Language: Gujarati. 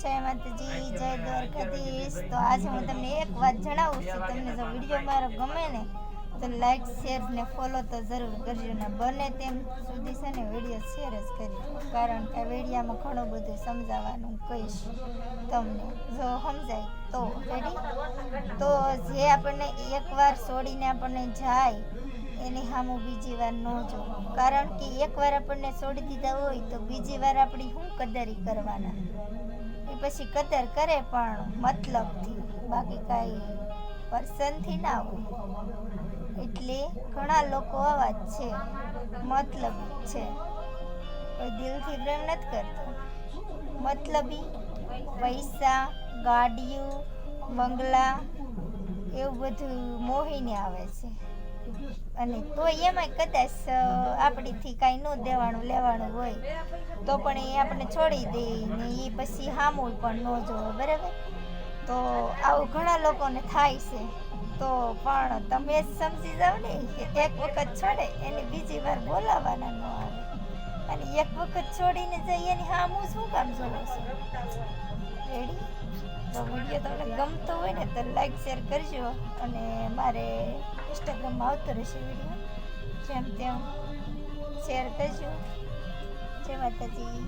જય માતાજી, જય દ્વારકાધીશ। તો આજે હું તમને એક વાત જણાવું છું। તમને જો વિડીયો મારો ગમે ને તો લાઈક શેર ને ફોલો તો જરૂર કરજો ને બને તેમ સુધી છે ને વિડીયો શેર જ કરજો, કારણ કે વિડીયામાં ઘણું બધું સમજાવવાનું કહીશ તમને, જો સમજાય તો રેડી। તો જે આપણને એકવાર છોડીને આપણને જાય એની સામું બીજી વાર ન જો, કારણ કે એકવાર આપણને છોડી દીધા હોય તો બીજી વાર આપણી શું કદરી કરવાના, એ પછી કદર કરે પણ મતલબથી, બાકી કાંઈ પર્સનથી ના હોય। એટલે ઘણા લોકો આવા જ છે, મતલબી છે, કોઈ દિલથી પ્રેમ નથી કરતો, મતલબી પૈસા, ગાડીઓ, બંગલા એવું બધું મોહીને આવે છે, અને તો એમાંય કદાચ આપણીથી કાંઈ ન દેવાનું લેવાનું હોય તો પણ એ આપણે છોડી દે ને એ પછી સામું પણ ન જોવે, બરાબર। તો આવું ઘણા લોકોને થાય છે, તો પણ તમે જ સમજી જાઓ ને કે એક વખત છોડે એને બીજી વાર બોલાવવાના ન આવે, અને એક વખત છોડીને જઈએ એની સામું શું કામ જોવો છો, રેડી। તો વિડીયો તમને ગમતો હોય ને તો લાઈક શેર કરજો, અને મારે ઇન્સ્ટાગ્રામમાં આવતો રહેશે વિડીયો, જેમ તેમ શેર કરજો। જય માતાજી।